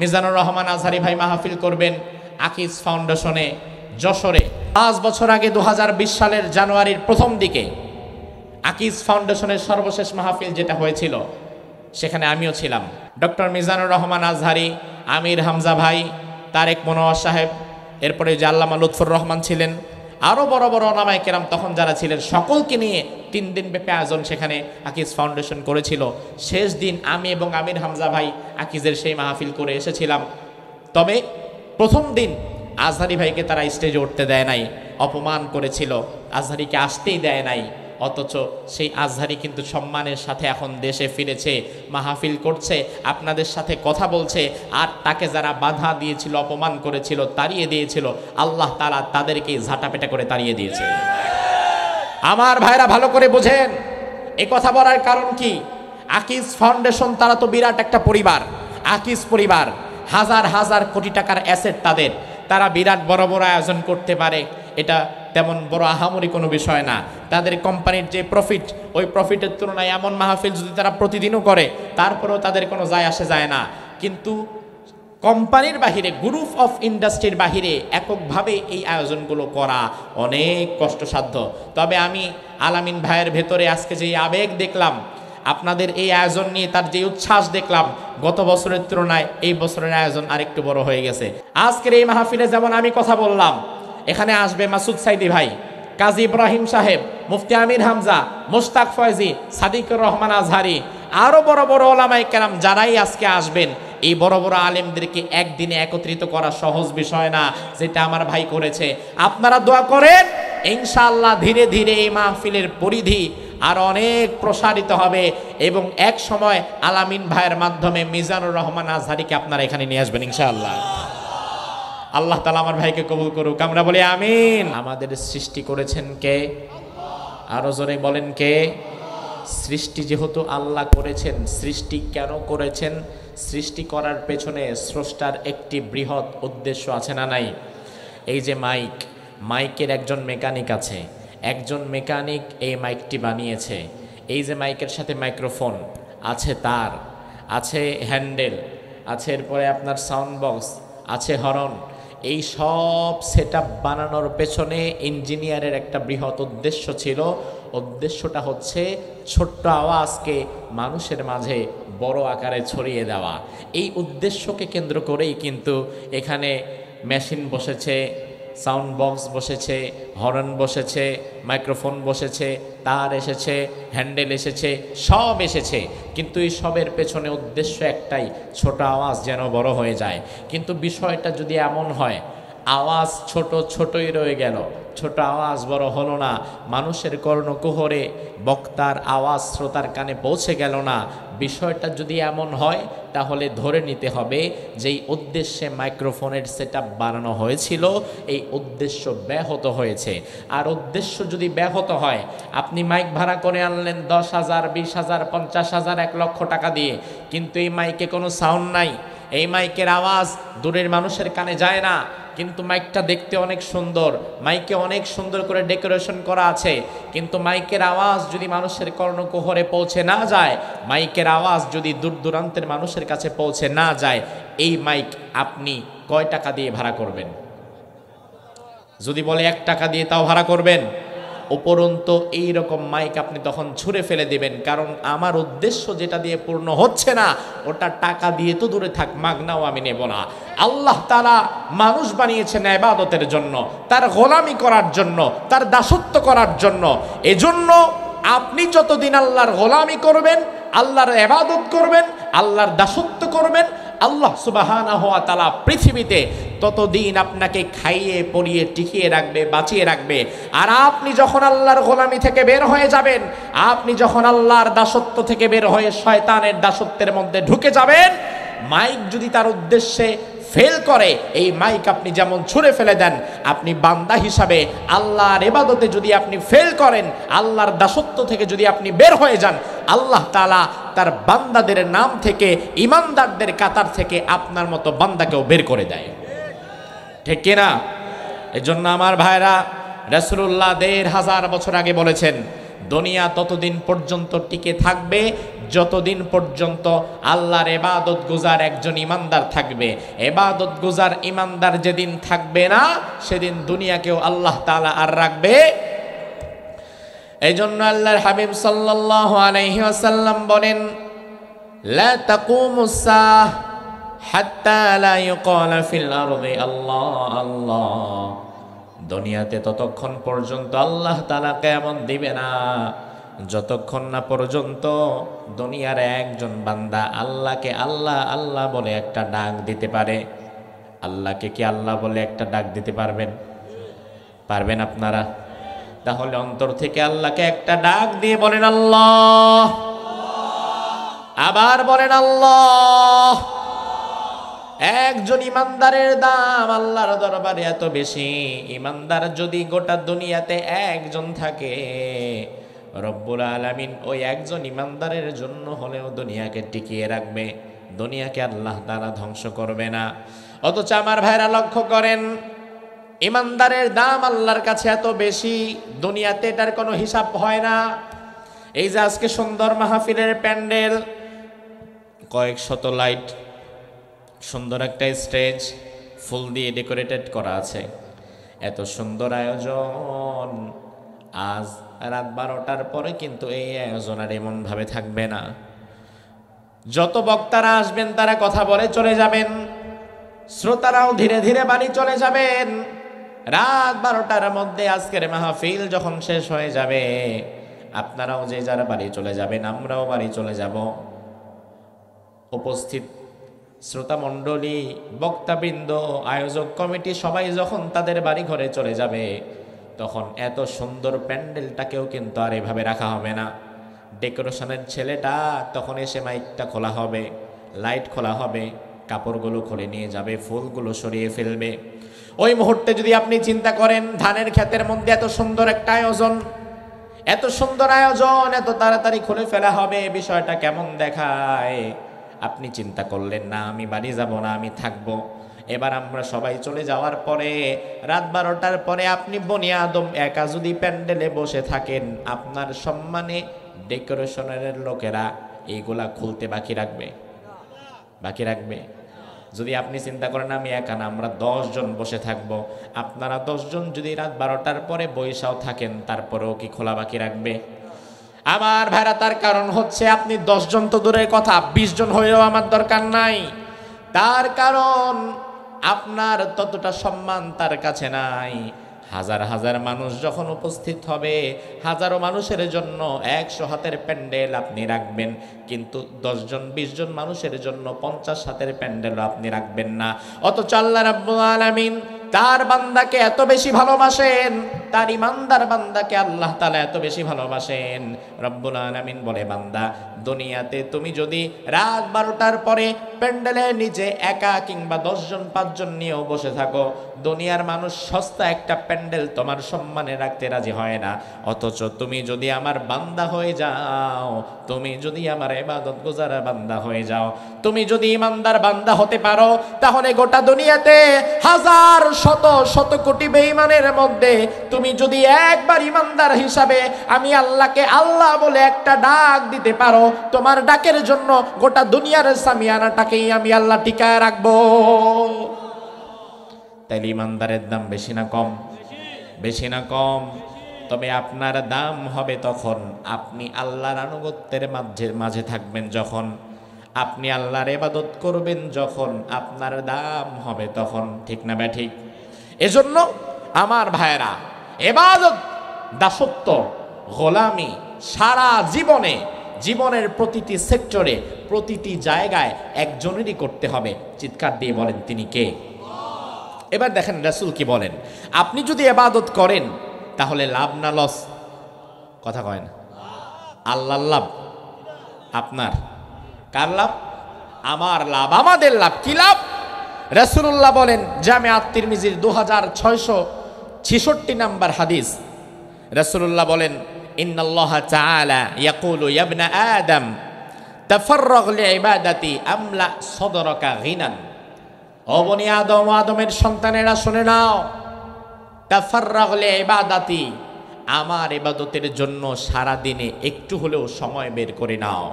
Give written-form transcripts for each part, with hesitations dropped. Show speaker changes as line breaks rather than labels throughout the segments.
মিজানুর রহমান আজহারি ভাই মাহফিল করবেন আকিজ ফাউন্ডেশনে যশোরে। 5 বছর আগে 2020 সালের জানুয়ারির প্রথম দিকে আকিজ ফাউন্ডেশনের সর্বশেষ মাহফিল যেটা হয়েছিল সেখানে আমিও ছিলাম। ডক্টর মিজানুর রহমান আজহারি, আমির হামজা ভাই, তারেক মনোয়ার সাহেব, এরপরে যে আল্লামা লুৎফর রহমান ছিলেন, আরও বড় বড় ওলামায়ে কেরাম তখন যারা ছিলেন সকলকে নিয়ে 3 দিন ব্যাপী আয়োজন সেখানে আকিজ ফাউন্ডেশন করেছিল। শেষ দিন আমি এবং আমির হামজা ভাই আকিজের সেই মাহফিল করে এসেছিলাম। তবে প্রথম দিন আজহারি ভাইকে তারা স্টেজে উঠতে দেয় নাই, অপমান করেছিল, আজহারিকে আসতেই দেয় নাই। অথচ সেই আজহারি কিন্তু সম্মানের সাথে এখন দেশে ফিরেছে, মাহফিল করছে, আপনাদের সাথে কথা বলছে। আর তাকে যারা বাধা দিয়েছিল, অপমান করেছিল, তাড়িয়ে দিয়েছিল, আল্লাহ তাআলা তাদেরকে ঝাঁটাপেটা করে তাড়িয়ে দিয়েছে। আমার ভাইরা ভালো করে বোঝেন এই কথা বলার কারণ কি। আকিজ ফাউন্ডেশন তারা তো বিরাট একটা পরিবার, আকিজ পরিবার, হাজার হাজার কোটি টাকার অ্যাসেট তাদের, তারা বিরাট বড় বড় আয়োজন করতে পারে, এটা তেমন বড় আহামরি কোনো বিষয় না। তাদের কোম্পানির যে প্রফিট, ওই প্রফিটের তুলনায় এমন মাহফিল যদি তারা প্রতিদিনও করে তারপরেও তাদের কোনো যায় আসে যায় না। কিন্তু কোম্পানির বাহিরে, গ্রুপ অফ ইন্ডাস্ট্রির বাহিরে এককভাবে এই আয়োজনগুলো করা অনেক কষ্টসাধ্য। তবে আমি আলামিন ভাইয়ের ভেতরে আজকে যে আবেগ দেখলাম, আপনাদের এই আয়োজন নিয়ে তার যে উচ্ছ্বাস দেখলাম, গত বছরের তুলনায় এই বছরের আয়োজন আরেকটু বড় হয়ে গেছে। আজকের এই মাহফিলে যেমন আমি কথা বললাম, এখানে আসবে মাসুদ সাইদি ভাই, কাজী ইব্রাহিম সাহেব, মুফতি আমির হামজা, মুশতাক ফয়জি, সাদিকুর রহমান আজহারি, আরো বড় বড় ওলামায়ে কেরাম যারাই আজকে আসবেন। এই বড় বড় আলেমদেরকে একদিনে একত্রিত করা সহজ বিষয় না, যেটা আমার ভাই করেছে। আপনারা দোয়া করেন, ইনশাআল্লাহ ধীরে ধীরে এই মাহফিলের পরিধি আর অনেক প্রসারিত হবে এবং এক সময় আলামিন ভাইয়ের মাধ্যমে মিজানুর রহমান আজহারিকে আপনারা এখানে নিয়ে আসবেন ইনশাআল্লাহ। আল্লাহ তাআলা আমার ভাইকে কবুল করুক, আমরা বলি আমিন। আমাদের সৃষ্টি করেছেন কে? আরো জোরে বলেন কে? সৃষ্টি যেহেতু আল্লাহ করেছেন, সৃষ্টি কেন করেছেন? সৃষ্টি করার পেছনে স্রষ্টার একটি বৃহৎ উদ্দেশ্য আছে না নাই? এই যে মাইক, মাইকের একজন মেকানিক আছে, একজন মেকানিক এই মাইকটি বানিয়েছে। এই যে মাইকের সাথে মাইক্রোফোন আছে, তার আছে হ্যান্ডেল আছে, এরপরে আপনার সাউন্ড বক্স আছে, হর্ন, এই সব সেটআপ বানানোর পেছনে ইঞ্জিনিয়ারের একটা বৃহৎ উদ্দেশ্য ছিল। উদ্দেশ্যটা হচ্ছে ছোট্ট আওয়াজকে মানুষের মাঝে বড় আকারে ছড়িয়ে দেওয়া। এই উদ্দেশ্যকে কেন্দ্র করেই কিন্তু এখানে মেশিন বসেছে, সাউন্ড বক্স বসেছে, হর্ন বসেছে, মাইক্রোফোন বসেছে, তার এসেছে, হ্যান্ডেল এসেছে, সব এসেছে। কিন্তু এই সবের পেছনে উদ্দেশ্য একটাই, ছোট আওয়াজ যেন বড় হয়ে যায়। কিন্তু বিষয়টা যদি এমন হয়, আওয়াজ ছোট ছোটই রয়ে গেল, ছোট আওয়াজ বড় হলো না, মানুষের কর্ণকুহরে বক্তার আওয়াজ শ্রোতার কানে পৌঁছে গেল না, বিষয়টা যদি এমন হয় তাহলে ধরে নিতে হবে যেই উদ্দেশ্যে মাইক্রোফোনের সেটআপ বানানো হয়েছিল এই উদ্দেশ্য ব্যাহত হয়েছে। আর উদ্দেশ্য যদি ব্যাহত হয়, আপনি মাইক ভাড়া করে আনলেন 10,000, 20,000, 50,000, 1 লক্ষ টাকা দিয়ে, কিন্তু এই মাইকে কোনো সাউন্ড নাই, এই মাইকের আওয়াজ দূরের মানুষের কানে যায় না, কিন্তু মাইকটা দেখতে অনেক সুন্দর, মাইকে অনেক সুন্দর করে ডেকোরেশন করা আছে, কিন্তু মাইকের আওয়াজ যদি মানুষের কর্ণকুহরে পৌঁছে না যায়, মাইকের আওয়াজ যদি দূর দূরান্তের মানুষের কাছে পৌঁছে না যায়, এই মাইক আপনি কয় টাকা দিয়ে ভাড়া করবেন? যদি বলে 1 টাকা দিয়ে, তাও ভাড়া করবেন? উপরন্তু এইরকম মাইক আপনি তখন ছুঁড়ে ফেলে দিবেন। কারণ আমার উদ্দেশ্য যেটা দিয়ে পূর্ণ হচ্ছে না, ওটা টাকা দিয়ে তো দূরে থাক, মাগনাও আমি নেব না। আল্লাহ তাআলা মানুষ বানিয়েছেন ইবাদতের জন্য, তার গোলামি করার জন্য, তার দাসত্ব করার জন্য। এজন্য আপনি যতদিন আল্লাহর গোলামি করবেন, আল্লাহর ইবাদত করবেন, আল্লাহর দাসত্ব করবেন, আল্লাহ সুবহানাহু ওয়া তাআলা পৃথিবীতে ততদিন আপনাকে খাইয়ে পরিয়ে টিকিয়ে রাখবে, বাঁচিয়ে রাখবে। আর আপনি যখন আল্লাহর গোলামি থেকে বের হয়ে যাবেন, আপনি যখন আল্লাহর দাসত্ব থেকে বের হয়ে শয়তানের দাসত্বের মধ্যে ঢুকে যাবেন, মাইক যদি তার উদ্দেশ্যে ফেল করে, এই মাইক আপনি যেমন ছুঁড়ে ফেলে দেন, আপনি বান্দা হিসাবে আল্লাহর ইবাদতে যদি আপনি ফেল করেন, আল্লাহর দাসত্ব থেকে যদি আপনি বের হয়ে যান, আল্লাহ তাআলা তার বান্দাদের নাম থেকে, ইমানদারদের কাতার থেকে আপনার মতো বান্দাকেও বের করে দেয়, ঠিক কিনা? এজন্য আমার ভাইরা, রাসূলুল্লাহ 1500 বছর আগে বলেছেন দুনিয়া ততদিন পর্যন্ত টিকে থাকবে যতদিন পর্যন্ত আল্লাহর ইবাদত গুজার একজন ইমানদার থাকবে। ইবাদত গুজার ইমানদার যেদিন থাকবে না, সেদিন দুনিয়াকেও আল্লাহ তাআলা আর রাখবে। এই জন্য আল্লাহর হাবিব সাল্লাল্লাহু আলাইহি ওয়াসাল্লাম বলেন, লা তাকুমুস সাহ হাত্তা লা ইউকালা ফিল আরদি আল্লাহ আল্লাহ। দুনিয়াতে ততক্ষণ পর্যন্ত আল্লাহ তাআলা কিয়ামত দিবে না যতক্ষণ না পর্যন্ত দুনিয়ার একজন বান্দা আল্লাহকে আল্লাহ আল্লাহ বলে একটা ডাক দিতে পারে। আল্লাহকে কি আল্লাহ বলে একটা ডাক দিতে পারবেন? পারবেন আপনারা? তাহলে অন্তর থেকে আল্লাহকে একটা ডাক দিয়ে বলেন আল্লাহ, আবার বলেন আল্লাহ। একজন ইমানদারের দাম আল্লাহর দরবারে এত বেশি, ইমানদার যদি গোটা দুনিয়াতে একজন থাকে, রব্বুল আলামিন ওই একজন ইমানদারের জন্য হলেও দুনিয়াকে টিকিয়ে রাখবে, দুনিয়াকে আল্লাহ তাআলা ধ্বংস করবে না। অথচ আমার ভাইরা লক্ষ্য করেন, ইমানদারের দাম আল্লাহর কাছে এত বেশি, দুনিয়াতে এটার কোনো হিসাব হয় না। এই যে আজকে সুন্দর মাহফিলের প্যান্ডেল, কয়েক শত লাইট, সুন্দর একটা স্টেজ, ফুল দিয়ে ডেকোরেটেড করা আছে, এত সুন্দর আয়োজন, আজ রাত 12টার পরে কিন্তু এই আয়োজন আর এমন ভাবে থাকবে না। যত বক্তারা আসবেন তারা কথা বলে চলে যাবেন, শ্রোতারাও ধীরে ধীরে বাড়ি চলে যাবেন। রাত 12টার মধ্যে আজকের মাহফিল যখন শেষ হয়ে যাবে, আপনারাও যে যারা বাড়ি চলে যাবেন, আমরাও বাড়ি চলে যাব। উপস্থিত শ্রোতা মণ্ডলী, বক্তাবৃন্দ, আয়োজক কমিটি সবাই যখন তাদের বাড়ি ঘরে চলে যাবে, তখন এত সুন্দর প্যান্ডেলটাকেও কিন্তু আর এভাবে রাখা হবে না। ডেকোরেশনের ছেলেটা তখন এসে মাইকটা খোলা হবে, লাইট খোলা হবে, কাপড়গুলো খুলে নিয়ে যাবে, ফুলগুলো সরিয়ে ফেলবে। ওই মুহূর্তে যদি আপনি চিন্তা করেন, ধানের ক্ষেতের মধ্যে এত সুন্দর একটা আয়োজন, এত সুন্দর আয়োজন এত তাড়াতাড়ি খুলে ফেলা হবে, বিষয়টা কেমন দেখায়? আপনি চিন্তা করলেন না আমি বাড়ি যাব না, আমি থাকবো। এবার আমরা সবাই চলে যাওয়ার পরে রাত 12টার পরে আপনি বনি আদম একা যদি প্যান্ডেলে বসে থাকেন, আপনার সম্মানে ডেকোরেশনের লোকেরা এইগুলা খুলতে বাকি রাখবে? বাকি রাখবে? যদি আপনি চিন্তা করেন আমি একা না, আমরা 10 জন বসে থাকবো, আপনারা 10 জন যদি রাত 12টার পরে বৈশাও থাকেন, তারপরেও কি খোলা বাকি রাখবে? আমার ভাইরা, তার কারণ হচ্ছে আপনি 10 জন তো দূরের কথা, 20 জন হয়েও আমার দরকার নাই। তার কারণ আপনার ততটা সম্মান তার কাছে নাই। হাজার হাজার মানুষ যখন উপস্থিত হবে, হাজারো মানুষের জন্য 100 হাতের প্যান্ডেল আপনি রাখবেন, কিন্তু 10 জন 20 জন মানুষের জন্য 50 হাতের প্যান্ডেল আপনি রাখবেন না। অথচ আল্লাহ রাব্বুল আলামিন তার বান্দাকে এত বেশি ভালোবাসেন, তার ইমানদার বান্দাকে আল্লাহ তাআলা এত বেশি ভালোবাসেন। রব্বুল আলামিন বলে, বান্দা দুনিয়াতে তুমি যদি রাত 12টার পরে প্যান্ডেলের নিচে একা কিংবা 10 জন 5 জন নিয়েও বসে থাকো, দুনিয়ার মানুষ সস্তা একটা প্যান্ডেল তোমার সম্মানে রাখতে রাজি হয় না। অথচ তুমি যদি আমার বান্দা হয়ে যাও, তুমি যদি আমার ইবাদত গুজার বান্দা হয়ে যাও, তুমি যদি ইমানদার বান্দা হতে পারো, তাহলে গোটা দুনিয়াতে হাজার শত শত কোটি বেঈমানের মধ্যে তুমি যদি একবার ইমানদার হিসাবে আমি আল্লাহকে আল্লাহ বলে একটা ডাক দিতে পারো, তোমার ডাকের জন্য গোটা দুনিয়ার সামিয়ানাটাকেই আমি আল্লাহ টিকায় রাখবো। তাইলে ইমানদারের দাম বেশি না কম? বেশি না কম? তবে আপনার দাম হবে তখন আপনি আল্লাহর আনুগত্যের মাঝে থাকবেন, যখন আপনি আল্লাহর ইবাদত করবেন, যখন আপনার দাম হবে তখন। ঠিক না ব্যাঠিক? এজন্য আমার ভাইয়েরা, ইবাদত, দাসত্ব, গোলামি সারা জীবনে, জীবনের প্রতিটি সেক্টরে, প্রতিটি জায়গায় একজনেরই করতে হবে। চিৎকার দিয়ে বলেন তিনি কে? এবার দেখেন রাসূল কি বলেন, আপনি যদি ইবাদত করেন তাহলে লাভ না লস? কথা কয় না? আল্লাহর লাভ, আপনার, কার লাভ? আমার লাভ, আমাদের লাভ। কি লাভ? রাসূলুল্লাহ বলেন, জামে আত-তিরমিজির 2666 নাম্বার হাদিস, রাসূলুল্লাহ বলেন, ইন্নাল্লাহা তাআলা ইয়াকুলু ইয়া ইবনা আদম তাফাররাগ লিইবাদাতি আমলা সাদরাকা গিনান। ও বনি আদম, আদমের সন্তানেরা শুনে নাও, তাফাররাগ লিইবাদাতি, আমার ইবাদতের জন্য সারা দিনে একটু হলেও সময় বের করে নাও।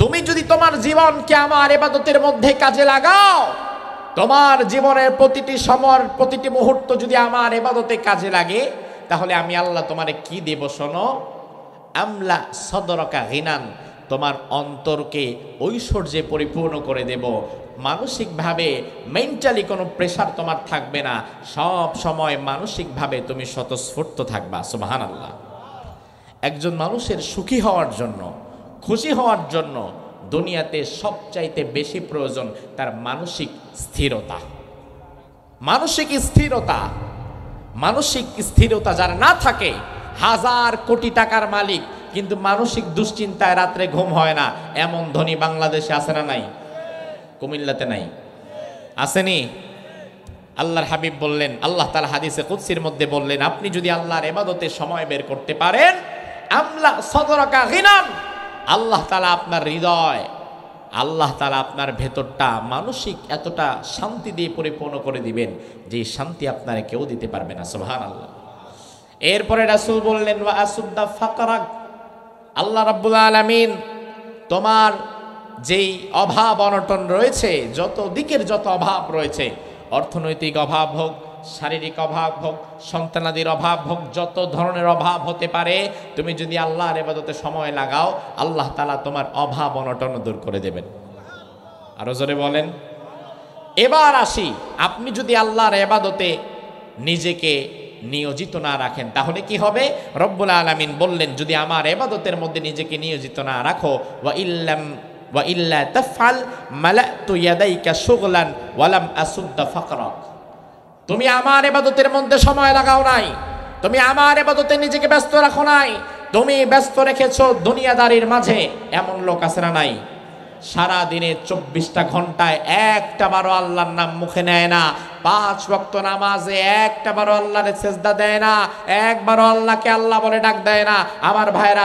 তুমি যদি তোমার জীবনকে আমার ইবাদতের মধ্যে কাজে লাগাও, তোমার জীবনের প্রতিটি সময় প্রতিটি মুহূর্ত যদি আমার ইবাদতে কাজে লাগে, তাহলে আমি আল্লাহ তোমারে কি দেব শোনো, আমলা সদরকা গিনান, তোমার অন্তরকে ঐশ্বর্যে পরিপূর্ণ করে দেব। মানসিকভাবে মেন্টালি কোনো প্রেশার তোমার থাকবে না, সব সময় মানসিকভাবে তুমি স্বতঃস্ফূর্ত থাকবা। সুবহানাল্লাহ। একজন মানুষের সুখী হওয়ার জন্য, খুশি হওয়ার জন্য দুনিয়াতে সবচাইতে বেশি প্রয়োজন তার মানসিক স্থিরতা। মানসিক স্থিরতা, মানসিক স্থিরতা যার না থাকে, হাজার কোটি টাকার মালিক কিন্তু মানসিক দুশ্চিন্তায় রাত্রে ঘুম হয় না, এমন ধনী বাংলাদেশে আছে না নাই? কুমিল্লাতে নাই? আসেনি? আল্লাহর হাবিব বললেন, আল্লাহ তাআলা হাদিসে কুদসির মধ্যে বললেন, আপনি যদি আল্লাহর ইবাদতে সময় বের করতে পারেন, আমলা সদরকা গিনান, আল্লাহ তাআলা আপনার হৃদয়, আল্লাহ তাআলা আপনার ভেতরটা মানসিক এতটা শান্তি দিয়ে পরিপূর্ণ করে দিবেন যে শান্তি আপনারা কেউ দিতে পারবে না। সুবহানাল্লাহ। এরপরে রাসূল বললেন, ওয়া আসুদ্দা ফাকরাক, আল্লাহ রাব্বুল আলামিন তোমার যেই অভাব অনটন রয়েছে, যত দিকের যত অভাব রয়েছে, অর্থনৈতিক অভাব হোক, শারীরিক অভাব হোক, সন্তানাদির অভাব হোক, যত ধরনের অভাব হতে পারে, তুমি যদি আল্লাহর ইবাদতে সময় লাগাও, আল্লাহ তাআলা তোমার অভাব অনটন দূর করে দেবেন। আরো জোরে বলেন। এবার আসি, আপনি যদি আল্লাহর ইবাদতে নিজেকে নিয়োজিত না রাখেন তাহলে কি হবে? রব্বুল আলামিন বললেন, যদি আমার ইবাদতের মধ্যে নিজেকে নিয়োজিত না রাখো, ওয়া ইল্লা তাফআল মালাতু ইয়াদাইকা শুগলান ওয়া লাম আসুদ্দা ফাকরাক, তুমি আমার ইবাদতের মধ্যে সময় লাগাও নাই, তুমি আমার ইবাদতে নিজেকে ব্যস্ত রাখো নাই, তুমি ব্যস্ত রেখেছো দুনিয়াদারির মাঝে। এমন লোক আছে না নাই? সারা দিনে 24টা ঘন্টায় একটা বারো আল্লাহর নাম মুখে নেয় না, 5 ওয়াক্ত নামাজে একটা বারো আল্লাহর সেজদা দেয় না, একবারও আল্লাহকে আল্লাহ বলে ডাক দেয় না। আমার ভাইরা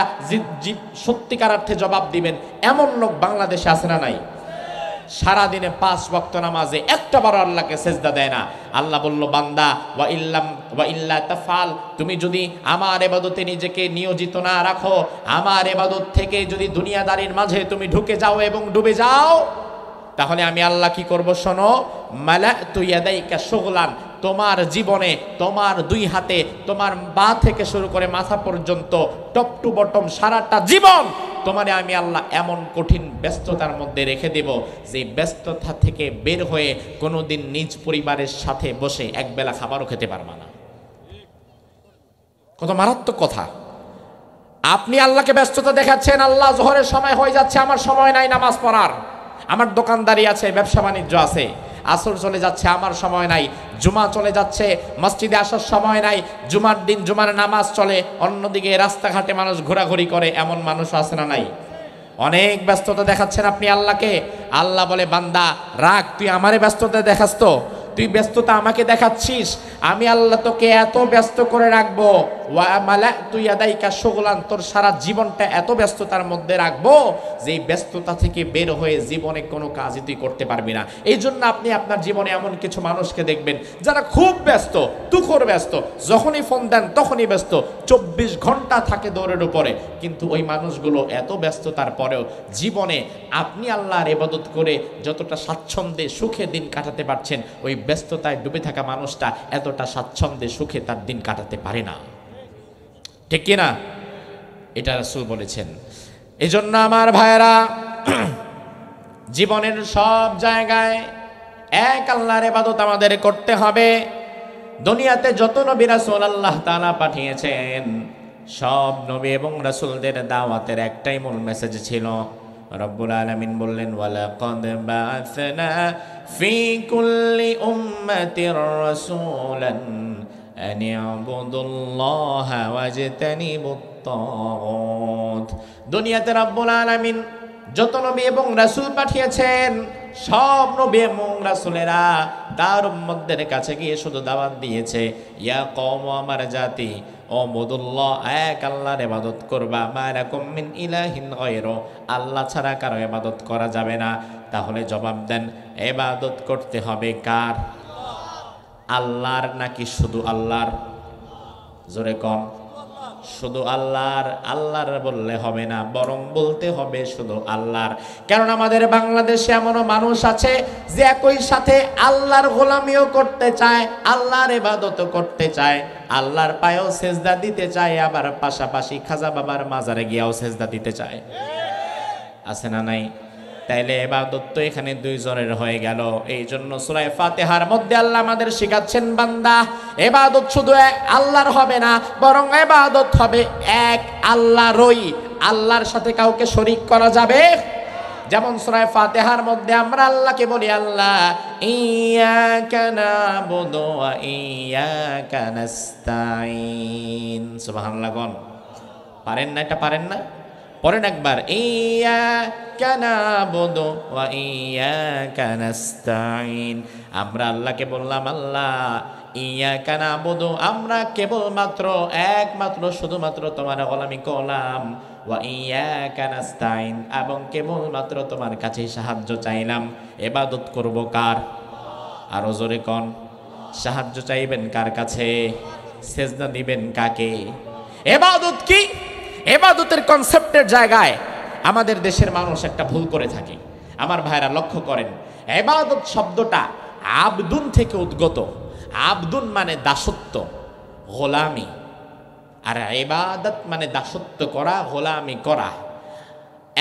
সত্যিকার অর্থে জবাব দিবেন, এমন লোক বাংলাদেশে আছে না নাই? সারা দিনে 5 ওয়াক্ত নামাজে একটা বারো আল্লাহকে সেজদা দেয় না। আল্লাহ বলল, বান্দা ওয়া ইল্লা তাফআল, তুমি যদি আমার ইবাদতে নিজেকে নিয়োজিত না রাখো, আমার ইবাদত থেকে যদি দুনিয়াদারির মাঝে তুমি ঢুকে যাও এবং ডুবে যাও, তাহলে আমি আল্লাহ কি করব শোনো, মালাতু ইয়াদাইকা শুগলান, তোমার জীবনে তোমার 2 হাতে, তোমার পা থেকে শুরু করে মাথা পর্যন্ত, টপ টু বটম সারাটা জীবন তোমারে আমি আল্লাহ এমন কঠিন ব্যস্ততার মধ্যে রেখে দেব যে ব্যস্ততা থেকে বের হয়ে কোনোদিন নিজ পরিবারের সাথে বসে একবেলা খাবারও খেতে পারবা না। কত মারাত্মক কথা। আপনি আল্লাহকে ব্যস্ততা দেখাচ্ছেন, আল্লাহ জোহরের সময় হয়ে যাচ্ছে, আমার সময় নাই নামাজ পড়ার, আমার দোকানদারি আছে, ব্যবসা বাণিজ্য আছে, আসর চলে যাচ্ছে, আমার সময় নাই, জুমা চলে যাচ্ছে, মসজিদে আসার সময় নাই, জুমার দিন জুমার নামাজ চলে, অন্যদিকে রাস্তাঘাটে মানুষ ঘোরাঘুরি করে, এমন মানুষ আছে না নাই? অনেক ব্যস্ততা দেখাচ্ছেন আপনি আল্লাহকে। আল্লাহ বলে, বান্দা রাখ, তুই আমারে ব্যস্ততা দেখাস তো, তুই ব্যস্ততা আমাকে দেখাচ্ছিস, আমি আল্লাহ তোকে এত ব্যস্ত করে রাখবো, ওয়া মালাতু ইয়াদাইকা শুগলান, তোর সারা জীবনটা এত ব্যস্ততার মধ্যে রাখবো যে এই ব্যস্ততা থেকে বের হয়ে জীবনে কোনো কাজই তুই করতে পারবি না। এই জন্য আপনি আপনার জীবনে এমন কিছু মানুষকে দেখবেন যারা খুব ব্যস্ত, তুখর ব্যস্ত, যখনই ফোন দেন তখনই ব্যস্ত, 24 ঘন্টা থাকে দৌড়ের উপরে, কিন্তু ওই মানুষগুলো এত ব্যস্ততার পরেও জীবনে আপনি আল্লাহর ইবাদত করে যতটা স্বাচ্ছন্দ্যে সুখে দিন কাটাতে পারছেন, ওই ব্যস্ততায় ডুবে থাকা মানুষটা এতটা স্বাচ্ছন্দ্যে সুখে তার দিন কাটাতে পারে না। ঠিক কিনা? এটা রাসূল বলেছেন। এজন্য আমার ভাইরা, জীবনের সব জায়গায় এক আল্লাহর ইবাদত আমাদের করতে হবে। দুনিয়াতে যত নবী রাসূল আল্লাহ তাআলা পাঠিয়েছেন, সব নবী এবং রাসূলদের দাওয়াতের একটাই মূল মেসেজ ছিল। রব্বুল আলামিন বললেন, ওয়ালাকাদ বাআসনা ফি কুল্লি উম্মাতির রাসূলান আন ইউবুদুল্লাহা ওয়াজতানিবুত তাগুত। দুনিয়াতে রব্বুল আলামিন যত নবী এবং রাসূল পাঠিয়েছেন, সব নবী এবং রাসূলেরা তার উম্মতদের কাছে গিয়ে শুধু দাওয়াত দিয়েছে, ইয়া কওম, আমার জাতি, উবুদুল্লাহ, এক আল্লাহর ইবাদত করবা, মা লাকুম মিন ইলাহিন গায়রু, আল্লাহ ছাড়া কারো ইবাদত করা যাবে না। তাহলে জবাব দেন, ইবাদত করতে হবে কার? আল্লাহর নাকি শুধু আল্লাহর? জোরে কন। শুধু আল্লাহর বললে হবে না, বরং বলতে হবে শুধু আল্লাহর। কারণ আমাদের বাংলাদেশে এমনও মানুষ আছে যে একই সাথে আল্লাহর গোলামিও করতে চায়, আল্লাহর ইবাদতও করতে চায়, আল্লাহর পায়েও সেজদা দিতে চায়, আবার পাশাপাশি খাজা বাবার মাজারে গিয়াও সেজদা দিতে চায়। আছে না নাই? তাইলে ইবাদত তো এখানে দুইজনের হয়ে গেল। এই জন্য সূরা ফাতিহার মধ্যে আল্লাহ আমাদের শিখাচ্ছেন, বান্দা ইবাদত শুধু আল্লাহর হবে না, বরং ইবাদত হবে এক আল্লাহরই। আল্লাহর সাথে কাউকে শরীক করা যাবে। যেমন সূরা ফাতিহার মধ্যে আমরা আল্লাহকে বলি, আল্লাহ ইয়াকা নাবুদু ওয়া ইয়াকা নাস্তাঈন। সুবহানাল্লাহ। কোন পারেন না? এটা পারেন না? পড়েন একবার, ইয়াকা নাবুদু ওয়া ইয়াকা নাস্তাঈন। আমরা আল্লাহকে বললাম, আল্লাহ ইয়াকা নাবুদু, আমরা কেবলমাত্র একমাত্র শুধুমাত্র তোমার গোলামি করলাম, ওয়া ইয়াকা নাস্তাঈন, এবং কেবলমাত্র তোমার কাছে সাহায্য চাইলাম। ইবাদত করব কার? আরো জোরে কোন। সাহায্য চাইবেন কার কাছে? সেজদা দিবেন কাকে? ইবাদত কি? ইবাদতের কনসেপ্টের জায়গায় আমাদের দেশের মানুষ একটা ভুল করে থাকে। আমার ভাইরা লক্ষ্য করেন, ইবাদত শব্দটা আবদুন থেকে উদ্গত। আবদুন মানে দাসত্ব, গোলামি, আর ইবাদত মানে দাসত্ব করা, গোলামি করা।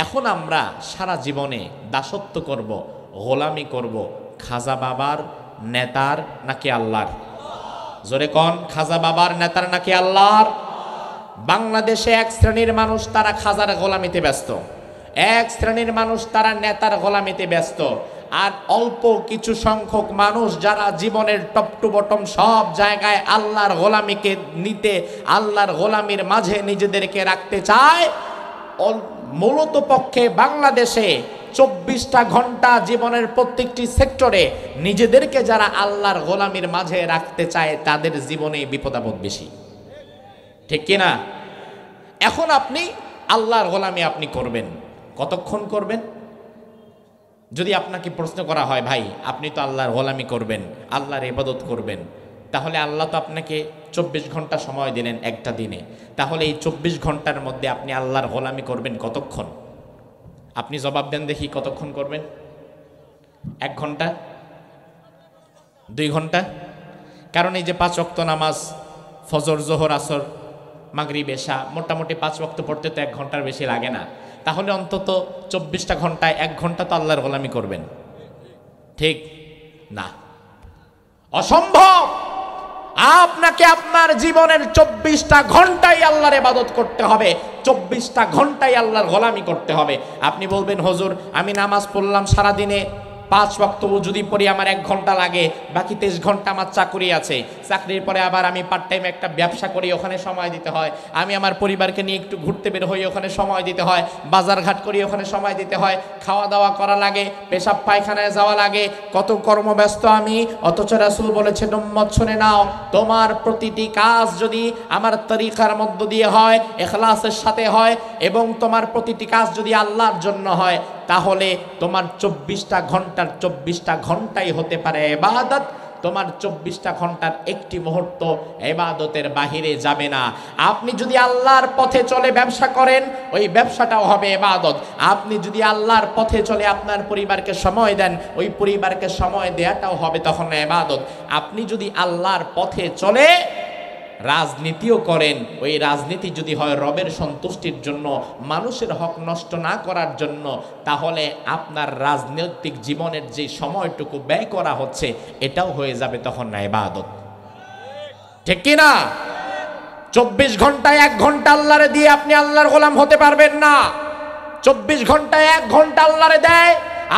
এখন আমরা সারা জীবনে দাসত্ব করব, গোলামি করব খাজা বাবার, নেতার নাকি আল্লাহর? জোরে কোন, খাজা বাবার, নেতার নাকি আল্লাহর? বাংলাদেশে এক শ্রেণীর মানুষ তারা খাজার গোলামিতে ব্যস্ত, এক শ্রেণীর মানুষ তারা নেতার গোলামিতে ব্যস্ত, আর অল্প কিছু সংখ্যক মানুষ যারা জীবনের টপ টু বটম সব জায়গায় আল্লাহর গোলামিকে নিতে, আল্লাহর গোলামির মাঝে নিজেদেরকে রাখতে চায়। মূলত পক্ষে বাংলাদেশে 24টা ঘন্টা জীবনের প্রত্যেকটি সেক্টরে নিজেদেরকে যারা আল্লাহর গোলামির মাঝে রাখতে চায় তাদের জীবনে বিপদাপদ বেশি, ঠিক কিনা? এখন আপনি আল্লাহর গোলামি আপনি করবেন, কতক্ষণ করবেন? যদি আপনাকে প্রশ্ন করা হয়, ভাই আপনি তো আল্লাহর গোলামি করবেন, আল্লাহর ইবাদত করবেন, তাহলে আল্লাহ তো আপনাকে 24 ঘন্টা সময় দিলেন একটা দিনে, তাহলে এই 24 ঘন্টার মধ্যে আপনি আল্লাহর গোলামি করবেন কতক্ষণ? আপনি জবাব দেন দেখি, কতক্ষণ করবেন? 1 ঘন্টা? 2 ঘন্টা? কারণ এই যে 5 ওয়াক্ত নামাজ, ফজর, জোহর, আসর, মাগরিব, এশা, মোটামুটি 5 ওয়াক্ত পড়তে তো 1 ঘন্টার বেশি লাগে না। তাহলে অন্তত 24টা ঘন্টায় 1 ঘন্টা তো আল্লাহর গোলামি করবেন, ঠিক না? অসম্ভব। আপনাকে আপনার জীবনের 24টা ঘন্টায় আল্লাহর ইবাদত করতে হবে, 24টা ঘন্টায় আল্লাহর গোলামি করতে হবে। আপনি বলবেন, হুজুর আমি নামাজ পড়লাম সারাদিনে 5 ওয়াক্ত যদি পড়ি আমার 1 ঘন্টা লাগে, বাকি 23 ঘন্টা আমার চাকরি আছে, চাকরির পরে আবার আমি পার্ট টাইম একটা ব্যবসা করি, ওখানে সময় দিতে হয়, আমি আমার পরিবারকে নিয়ে একটু ঘুরতে বের হই, ওখানে সময় দিতে হয়, বাজার ঘাট করি, ওখানে সময় দিতে হয়, খাওয়া দাওয়া করা লাগে, পেশাব পায়খানায় যাওয়া লাগে, কত কর্মব্যস্ত আমি। অথচ রাসূল বলেছেন, উম্মত শুনে নাও, তোমার প্রতিটি কাজ যদি আমার তরিকার মধ্য দিয়ে হয়, ইখলাসের সাথে হয়, এবং তোমার প্রতিটি কাজ যদি আল্লাহর জন্য হয়, তাহলে তোমার 24টা ঘন্টার 24টা ঘন্টাই হতে পারে ইবাদত। তোমার 24টা ঘন্টার একটি মুহূর্ত ইবাদতের বাহিরে যাবে না। আপনি যদি আল্লাহর পথে চলে ব্যবসা করেন, ওই ব্যবসাটাও হবে ইবাদত। আপনি যদি আল্লাহর পথে চলে আপনার পরিবারকে সময় দেন, ওই পরিবারকে সময় দেওয়াটাও হবে তখন ইবাদত। আপনি যদি আল্লাহর পথে চলে রাজনীতিও করেন, ওই রাজনীতি যদি হয় রবের সন্তুষ্টির জন্য, মানুষের হক নষ্ট না করার জন্য, তাহলে আপনার রাজনৈতিক জীবনের যে সময়টুকু ব্যয় করা হচ্ছে এটাও হয়ে যাবে তখন না ইবাদত, ঠিক কি না? 24 ঘন্টায় 1 ঘন্টা আল্লাহরে দিয়ে আপনি আল্লাহর গোলাম হতে পারবেন না। 24 ঘন্টায় 1 ঘন্টা আল্লাহরে দেয়,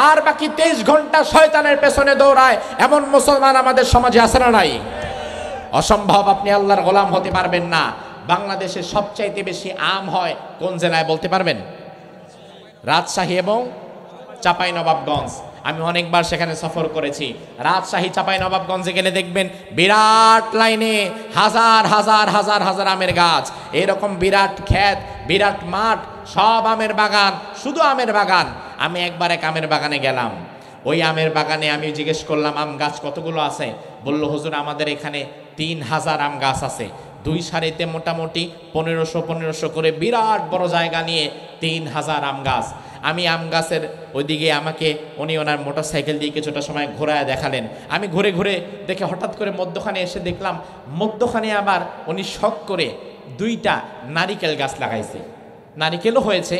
আর বাকি 23 ঘন্টা শয়তানের পেছনে দৌড়ায়, এমন মুসলমান আমাদের সমাজে আছে না নাই? অসম্ভব, আপনি আল্লাহর গোলাম হতে পারবেন না। বাংলাদেশে সবচাইতে বেশি আম হয় কোন জেলায় বলতে পারবেন? রাজশাহী এবং চাঁপাইনবাবগঞ্জ। আমি অনেকবার সেখানে সফর করেছি। রাজশাহী চাঁপাইনবাবগঞ্জে গেলে দেখবেন বিরাট লাইনে হাজার হাজার হাজার হাজার আমের গাছ, এরকম বিরাট ক্ষেত, বিরাট মাঠ, সব আমের বাগান, শুধু আমের বাগান। আমি একবার এক আমের বাগানে গেলাম, ওই আমের বাগানে আমি জিজ্ঞেস করলাম আম গাছ কতগুলো আছে? বলল, হুজুর আমাদের এখানে 3000 আম গাছ আছে। দুই সারিতে মোটামুটি 1500 করে বিরাট বড় জায়গা নিয়ে 3000 আম গাছ। আমি আম গাছের ওইদিকে আমাকে উনি ওনার মোটরসাইকেল দিয়ে কিছুটা সময় ঘোরায় দেখালেন। আমি ঘুরে ঘুরে দেখে হঠাৎ করে মধ্যখানে এসে দেখলাম মধ্যখানে আবার উনি শখ করে 2টা নারিকেল গাছ লাগাইছে। নারিকেলও হয়েছে,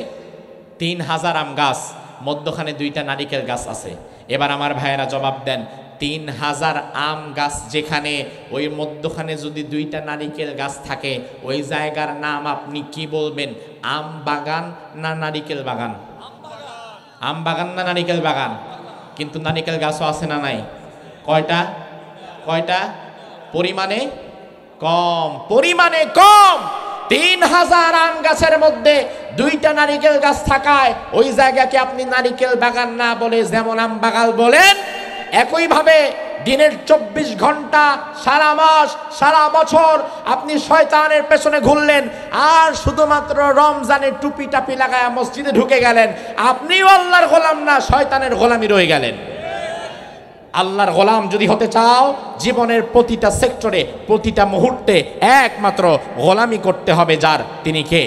3000 আম গাছ, মধ্যখানে 2টা নারিকেল গাছ আছে। এবার আমার ভাইয়েরা জবাব দেন, 3000 আম গাছ যেখানে, ওই মধ্যখানে যদি 2টা নারিকেল গাছ থাকে, ওই জায়গার নাম আপনি কি বলবেন? আম বাগান না নারিকেল বাগান? আম বাগান না নারিকেল বাগান? কিন্তু নারিকেল গাছও আছে না নাই? কয়টা? কয়টা? পরিমাণে কম, পরিমাণে কম। 3000 আম গাছের মধ্যে 2টা নারিকেল গাছ থাকায় ওই জায়গাকে আপনি নারিকেল বাগান না বলে যেমন আম বাগান বলেন, একইভাবে দিনের 24 ঘন্টা, সারা মাস, সারা বছর আপনি শয়তানের পেছনে ঘুরলেন আর শুধুমাত্র রমজানের টুপি টাপি লাগায় মসজিদে ঢুকে গেলেন, আপনিও আল্লাহর গোলাম না, শয়তানের গোলামি রয়ে গেলেন। আল্লাহর গোলাম যদি হতে চাও, জীবনের প্রতিটা সেক্টরে, প্রতিটা মুহূর্তে একমাত্র গোলামি করতে হবে যার, তিনি কে?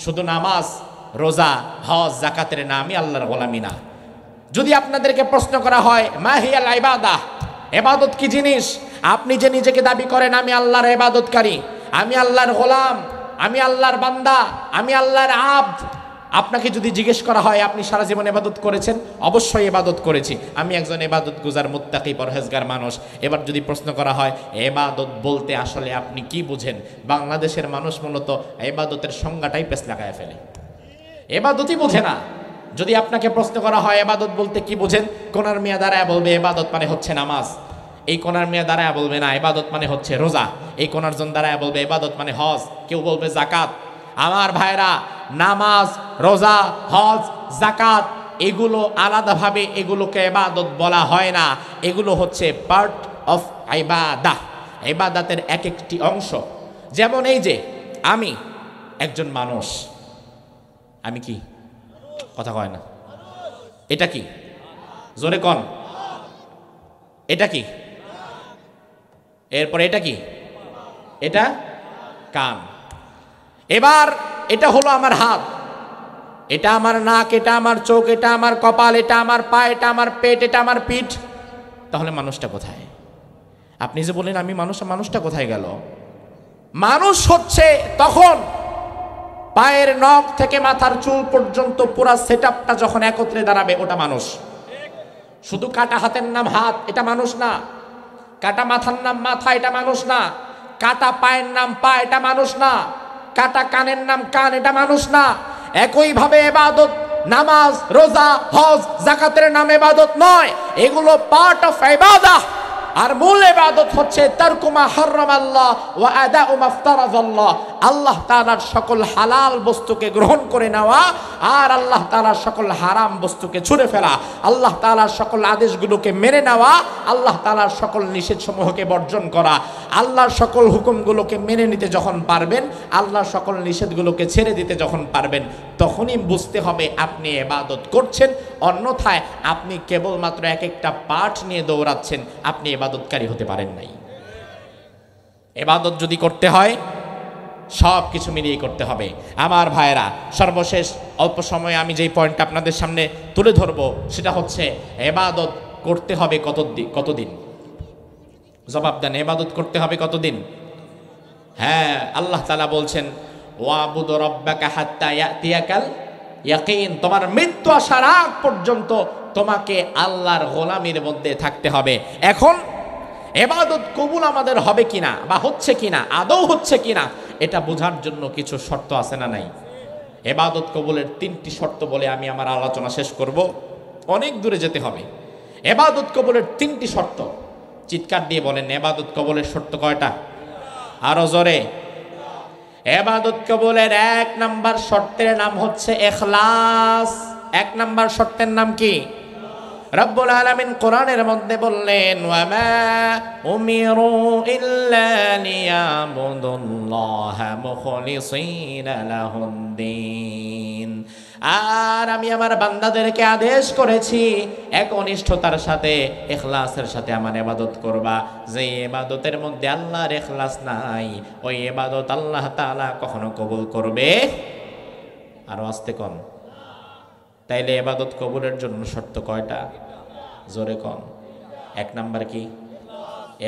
শুধু নামাজ, রোজা, হজ, যাকাতের নামই আল্লাহর গোলামি না। যদি আপনাদেরকে প্রশ্ন করা হয় মাহিয়াল ইবাদাহ, ইবাদত কি জিনিস, আপনি যে নিজেকে দাবি করেন আমি আল্লাহর ইবাদতকারী, আমি আল্লাহর গোলাম, আমি আল্লাহর বান্দা, আমি আল্লাহর আব্দ, আপনাকে যদি জিজ্ঞেস করা হয় আপনি সারা জীবন ইবাদত করেছেন? অবশ্যই ইবাদত করেছি, আমি একজন ইবাদত গুজার মুত্তাকি পরহেজগার মানুষ। এবার যদি প্রশ্ন করা হয় ইবাদত বলতে আসলে আপনি কি বুঝেন, বাংলাদেশের মানুষ মূলত ইবাদতের সংজ্ঞাটাই পেছ লাগায় ফেলে, ইবাদতই বোঝে না। যদি আপনাকে প্রশ্ন করা হয় ইবাদত বলতে কি বুঝেন, কোনার মিয়া দাঁড়ায় বলবে ইবাদত মানে হচ্ছে নামাজ, এই কোনার মিয়া দাঁড়ায় বলবে না ইবাদত মানে হচ্ছে রোজা, এই কোনার জন দাঁড়ায় বলবে ইবাদত মানে হজ, কেউ বলবে যাকাত। আমার ভাইরা, নামাজ, রোজা, হজ, যাকাত এগুলো আলাদাভাবে এগুলোকে ইবাদত বলা হয় না, এগুলো হচ্ছে পার্ট অফ ইবাদাহ, ইবাদতের এক একটি অংশ। যেমন এই যে আমি একজন মানুষ, আমি কি? কথা কয় না, এটা কি? জোরে কন, এটা কি? এরপরে এটা কি? এটা কান। এবার এটা হলো আমার হাত, এটা আমার নাক, এটা আমার চোখ, এটা আমার কপাল, এটা আমার পা, এটা আমার পেট, এটা আমার পিঠ। তাহলে মানুষটা কোথায়? আপনি যে বললেন আমি মানুষ, মানুষটা কোথায় গেল? মানুষ হচ্ছে তখন পায়ের নখ থেকে মাথার চুল পর্যন্ত পুরা সেটআপটা যখন একত্রে দাঁড়াবে, ওটা মানুষ। শুধু কাটা হাতের নাম হাত, এটা মানুষ না। কাটা মাথার নাম মাথা, এটা মানুষ না। কাটা পায়ের নাম পা, এটা মানুষ না। কাটা কানের নাম কান, এটা মানুষ না। একইভাবে ইবাদত, নামাজ, রোজা, হজ, যাকাতের নাম ইবাদত নয়, এগুলো পার্ট অফ ইবাদাহ। আর মূল ইবাদত হচ্ছে তারকু মা হারামাল্লাহ ওয়া আদাউ মা ফতারাযাল্লাহ, আল্লাহ তাআলার সকল হালাল বস্তুকে গ্রহণ করে নেওয়া আর আল্লাহ তাআলার সকল হারাম বস্তুকে ছুঁড়ে ফেলা, আল্লাহ তাআলার সকল আদেশগুলোকে মেনে নেওয়া, আল্লাহ তাআলার সকল নিষেধসমূহকে বর্জন করা। আল্লাহর সকল হুকুমগুলোকে মেনে নিতে যখন পারবেন, আল্লাহর সকল নিষেধগুলোকে ছেড়ে দিতে যখন পারবেন, তখনই বুঝতে হবে আপনি ইবাদত করছেন। অন্যথায় আপনি কেবলমাত্র এক একটা পাঠ নিয়ে দৌড়াচ্ছেন, আপনি ইবাদতকারী হতে পারেন নাই। ইবাদত যদি করতে হয় সব কিছু মিলিয়ে করতে হবে। আমার ভাইয়েরা, সর্বশেষ অল্প সময়ে আমি যেই পয়েন্টটা আপনাদের সামনে তুলে ধরবো সেটা হচ্ছে ইবাদত করতে হবে কতদিন? জবাব দেন, ইবাদত করতে হবে কতদিন? হ্যাঁ, আল্লাহ তাআলা বলছেন ওয়াবুদ রাব্বাকা হাত্তা ইয়াতিয়াকাল ইয়াকিন, তোমার মৃত্যু আসার আগ পর্যন্ত তোমাকে আল্লাহর গোলামির মধ্যে থাকতে হবে। এখন ইবাদত কবুল আমাদের হবে কিনা বা হচ্ছে কিনা, আদৌ হচ্ছে কিনা, এটা বোঝার জন্য কিছু শর্ত আছে না নাই? ইবাদত কবুলের 3টি শর্ত বলে আমি আমার আলোচনা শেষ করব, অনেক দূরে যেতে হবে। ইবাদত কবুলের 3টি শর্ত, চিৎকার দিয়ে বলেন ইবাদত কবুলের শর্ত কয়টা? আরো জোরে। ইবাদত কবুলের 1 নাম্বার শর্তের নাম হচ্ছে ইখলাস। 1 নাম্বার শর্তের নাম কি? রব্বুল আলামিন কোরআনের মধ্যে বললেন ওয়ামা উমিরু ইল্লা লিয়াবুদুল্লাহা মুখলিসিনা লাহুদ্দিন। আর আমি আমার বান্দাদেরকে আদেশ করেছি একনিষ্ঠতার সাথে ইখলাসের সাথে আমার ইবাদত করবা। যে ইবাদতের মধ্যে আল্লাহর ইখলাস নাই ওই ইবাদত আল্লাহ তাআলা কখনো কবুল করবে আরো আস্তে কোন। তাইলে ইবাদত কবুলের জন্য শর্ত কয়টা? জোরে কোন। এক নাম্বার কি?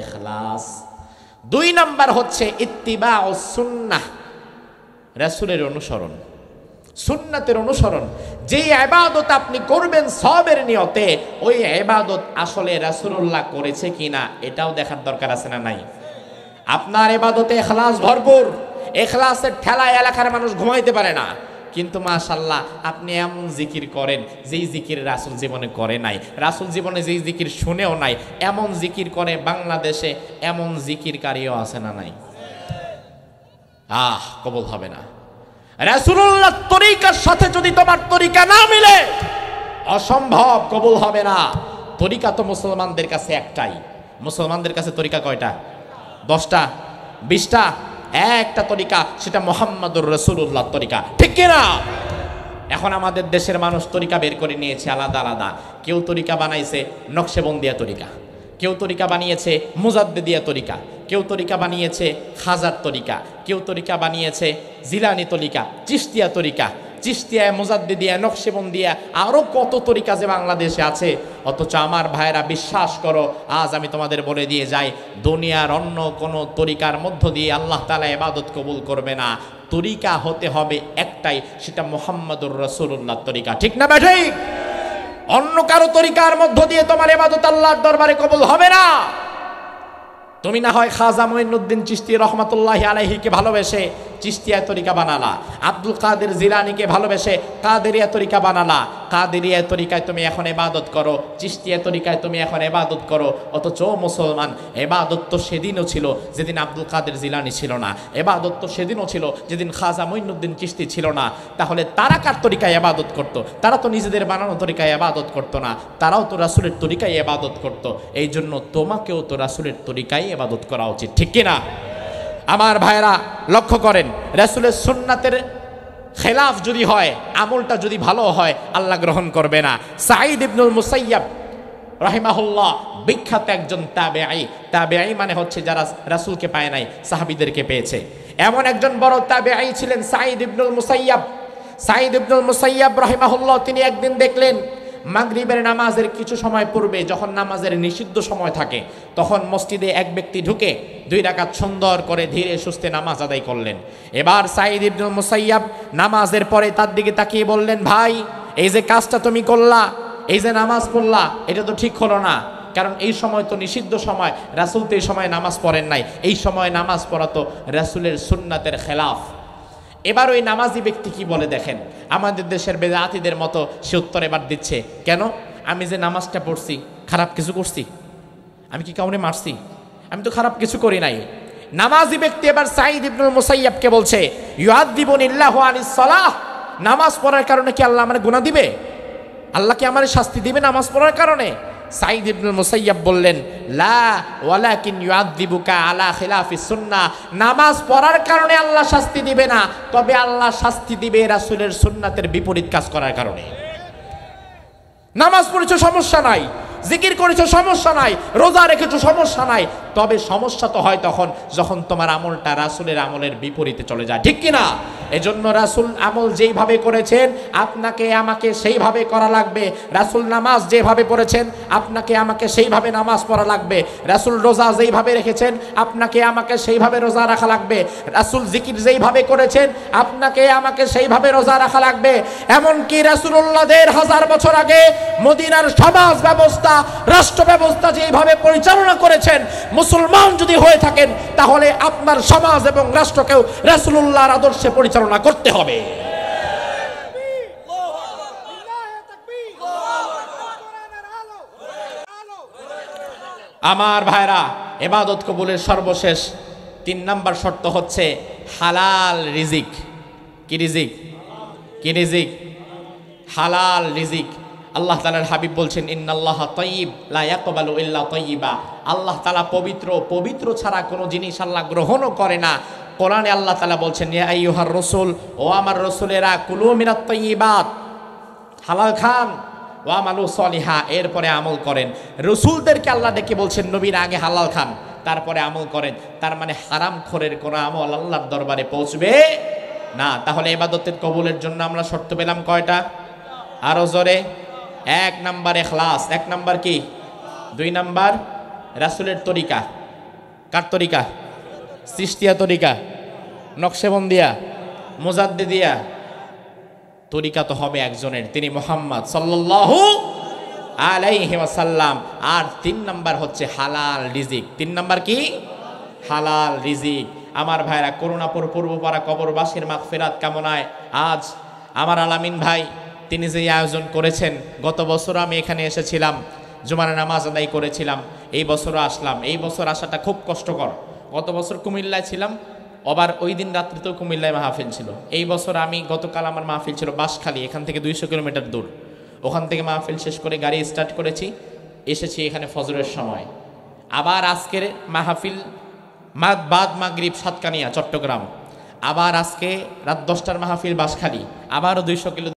ইখলাস। দুই নাম্বার হচ্ছে ইত্তিবাউস সুন্নাহ, রাসূলের অনুসরণ, সুন্নাতের অনুসরণ। যেই ইবাদত আপনি করবেন সওয়াবের নিয়তে, ওই ইবাদত আসলে রাসূলুল্লাহ করেছে কিনা এটাও দেখার দরকার আছে না নাই? আপনার ইবাদতে ইখলাস ভরপুর, ইখলাসের ঠেলায় এলাকার মানুষ ঘুমাইতে পারে না, কিন্তু মাশাআল্লাহ আপনি এমন জিকির করেন যেই জিকির রাসূল জীবনে করে নাই, রাসূল জীবনে যেই জিকির শুনেও নাই, এমন জিকির করে বাংলাদেশে এমন জিকিরকারীও আছে না নাই? কবুল হবে না। রাসূলুল্লাহর তরিকার সাথে যদি তোমার তরিকা না মিলে, অসম্ভব, কবুল হবে না। তরিকা তো মুসলমানদের কাছে একটাই। মুসলমানদের কাছে তরিকা কয়টা? 10টা, 20টা? একটা তরিকা, সেটা মুহাম্মাদুর রাসূলুল্লাহর তরিকা, ঠিক কি না? এখন আমাদের দেশের মানুষ তরিকা বের করে নিয়েছে আলাদা আলাদা। কেউ তরিকা বানাইছে নকশেবন্দিয়া তরিকা, কেউ তরিকা বানিয়েছে মুজাদ্দিদিয়া তরিকা, কেউ তরিকা বানিয়েছে খাজার তরিকা, কেউ তরিকা বানিয়েছে জিলানি তরিকা, চিশতিয়া তরিকা, চিশতিয়া, মুজাদ্দিদিয়া, নকশেবন্দিয়া, আরো কত তরিকা যে বাংলাদেশে আছে। অথচ আমার ভাইরা বিশ্বাস করো, আজ আমি তোমাদের বলে দিয়ে যাই, দুনিয়ার অন্য কোন তরিকার মধ্য দিয়ে আল্লাহ তাআলা ইবাদত কবুল করবে না। তরিকা হতে হবে একটাই, সেটা মুহাম্মাদুর রাসূলুল্লাহর তরিকা, ঠিক না ঠিক? অন্য কারো তরিকার মধ্য দিয়ে তোমার ইবাদত আল্লাহর দরবারে কবুল হবে না। তুমি না হয় খাজা মুঈনুদ্দিন চিশতি রহমাতুল্লাহি আলাইহিকে ভালোবেসে চিশতিয়া তরিকা বানালা, আব্দুল কাদের জিলানীকে ভালোবেসে কাদেরিয়া তরিকা বানালা, কাদেরিয়া তরিকায় তুমি এখন ইবাদত করো, চিশতিয়া তরিকায় তুমি এখন ইবাদত করো। অথচ মুসলমান, ইবাদত তো সেদিনও ছিল যেদিন আব্দুল কাদের জিলানী ছিল না, ইবাদত তো সেদিনও ছিল যেদিন খাজা মুঈনুদ্দিন চিশতি ছিল না। তাহলে তারা কার তরিকায় ইবাদত করত? তারা তো নিজেদের বানানো তরিকায় ইবাদত করতো না, তারাও তো রাসূলের তরিকায় ইবাদত করত। এই জন্য তোমাকেও তো রাসূলের তরিকায় ইবাদত করা উচিত, ঠিক কি না? আমার ভাইরা লক্ষ্য করেন, রাসূলের সুন্নাতের খেলাফ যদি হয়, আমলটা যদি ভালো হয়, আল্লাহ গ্রহণ করবে না। সাঈদ ইবনুল মুসাইয়াব রাহিমাহুল্লাহ বিখ্যাত একজন তাবেঈ। তাবেঈ মানে হচ্ছে যারা রাসূলকে পায় নাই, সাহাবীদেরকে পেয়েছে। এমন একজন বড় তাবেঈ ছিলেন সাঈদ ইবনুল মুসাইয়াব। সাঈদ ইবনুল মুসাইয়াব রাহিমাহুল্লাহ তিনি একদিন দেখলেন মাগরিবের নামাজের কিছু সময় পূর্বে, যখন নামাজের নিষিদ্ধ সময় থাকে, তখন মসজিদে এক ব্যক্তি ঢুকে 2 রাকাত সুন্দর করে ধীরে সুস্থে নামাজ আদায় করলেন। এবার সাঈদ ইবনুল মুসাইয়াব নামাজের পরে তার দিকে তাকিয়ে বললেন, ভাই, এই যে কাজটা তুমি করলা, এই যে নামাজ পড়লা, এটা তো ঠিক হলো না। কারণ এই সময় তো নিষিদ্ধ সময়, রাসূল তো এই সময় নামাজ পড়েন নাই, এই সময় নামাজ পড়া তো রাসূলের সুন্নাতের খেলাফ। এবার ওই নামাজি ব্যক্তি কি বলে দেখেন, আমাদের দেশের বেদাতীদের মতো সে উত্তর এবার দিচ্ছে, কেন? আমি যে নামাজটা পড়ছি, খারাপ কিছু করছি? আমি কি কাউরে মারছি? আমি তো খারাপ কিছু করি নাই। নামাজি ব্যক্তি এবার সাঈদ ইবনুল মুসাইয়াবকে বলছে, ইউআযযিবুনিল্লাহু আনিস সালাহ, নামাজ পড়ার কারণে কি আল্লাহ আমারে গুনাহ দিবে? আল্লাহ কি আমারে শাস্তি দিবে নামাজ পড়ার কারণে? সাঈদ ইবনুল মুসাইয়াব বললেন, লা ওয়ালাকিন ইউআযযিবুকা আলা খিলাফিস সুন্নাহ, নামাজ পড়ার কারণে আল্লাহ শাস্তি দিবে না, তবে আল্লাহ শাস্তি দিবে রাসূলের সুন্নাতের বিপরীত কাজ করার কারণে। নামাজ পড়েছো সমস্যা নাই, জিকির করেছো সমস্যা নাই, রোজা রেখেছো সমস্যা নাই, তবে সমস্যা তো হয় তখন যখন তোমার আমলটা রাসূলের আমলের বিপরীতে চলে যায়, ঠিক কিনা? এজন্য রাসূল আমল যেইভাবে করেছেন আপনাকে আমাকে সেইভাবে করা লাগবে। রাসূল নামাজ যেভাবে পড়েছেন আপনাকে আমাকে সেইভাবে নামাজ পড়া লাগবে। রাসূল রোজা যেইভাবে রেখেছেন আপনাকে আমাকে সেইভাবে রোজা রাখা লাগবে। রাসূল জিকির যেইভাবে করেছেন আপনাকে আমাকে সেইভাবে রোজা রাখা লাগবে। এমনকি রাসূলুল্লাহ 1000 বছর আগে মদিনার সমাজ ব্যবস্থা, রাষ্ট্র ব্যবস্থা যেভাবে পরিচালনা করেছেন, মুসলমান যদি হয়ে থাকেন তাহলে আপনার সমাজ এবং রাষ্ট্রকেও রাসূলুল্লাহর আদর্শে পরিচালনা করতে হবে। আমার ভাইরা, ইবাদত কবুলের সর্বশেষ 3 নাম্বার শর্ত হচ্ছে হালাল রিজিক। কি রিজিক? কি রিজিক? হালাল রিজিক। আল্লাহ তাআলার হাবিব বলছেন, ইন্নাল্লাহা তাইয়্যিব লা ইয়াকবালু ইল্লা তাইয়্যিবা। আল্লাহ তাআলা পবিত্র, পবিত্র ছাড়া কোনো জিনিস আল্লাহ গ্রহণও করে না। কোরআনে আল্লাহ তাআলা বলছেন, ইয়া আইয়ুহার রাসূল, ও আমার রাসূলেরা, কুলু মিনাত তাইয়্যিবাত, হালাল খান ওয়া আমালু সলিহা, এরপরে আমল করেন। রসুলদেরকে আল্লাহ ডেকে বলছেন নবীর আগে হালাল খান তারপরে আমল করেন। তার মানে হারাম খোরের কোনো আমল আল্লাহর দরবারে পৌঁছবে না। তাহলে ইবাদতের কবুলের জন্য আমরা শর্ত পেলাম কয়টা? আরো জোরে। 1 নাম্বার ইখলাস। 1 নাম্বার কি? 2 নাম্বার রাসূলের তরিকা। কার তরিকা? চিশতিয়া তরিকা, নকশেবন্দিয়া, মুজাদ্দিদিয়া। তরিকা তো হবে একজনের, তিনি মুহাম্মদ সাল্লাল্লাহু আলাইহি ওয়াসাল্লাম। আর 3 নাম্বার হচ্ছে হালাল রিজিক। 3 নাম্বার কি? হালাল রিজিক। আমার ভাইরা, করুণাপুর পূর্বপাড়া কবরবাসীর মাগফিরাত কামনায় আজ আমার আলামিন ভাই তিনি যে আয়োজন করেছেন, গত বছর আমি এখানে এসেছিলাম, জুমার নামাজ আদায় করেছিলাম, এই বছরও আসলাম। এই বছর আসাটা খুব কষ্টকর। গত বছর কুমিল্লায় ছিলাম, আবার ওই দিন রাত্রিতেও কুমিল্লায় মাহফিল ছিল। এই বছর আমি গতকাল আমার মাহফিল ছিল বাঁশখালী, এখান থেকে 200 কিলোমিটার দূর। ওখান থেকে মাহফিল শেষ করে গাড়ি স্টার্ট করেছি, এসেছি এখানে ফজরের সময়। আবার আজকের মাহফিল বাদ মাগরিব সাতকানিয়া চট্টগ্রাম, আবার আজকে রাত 10টার মাহফিল বাঁশখালী, আবারও 200 কিলো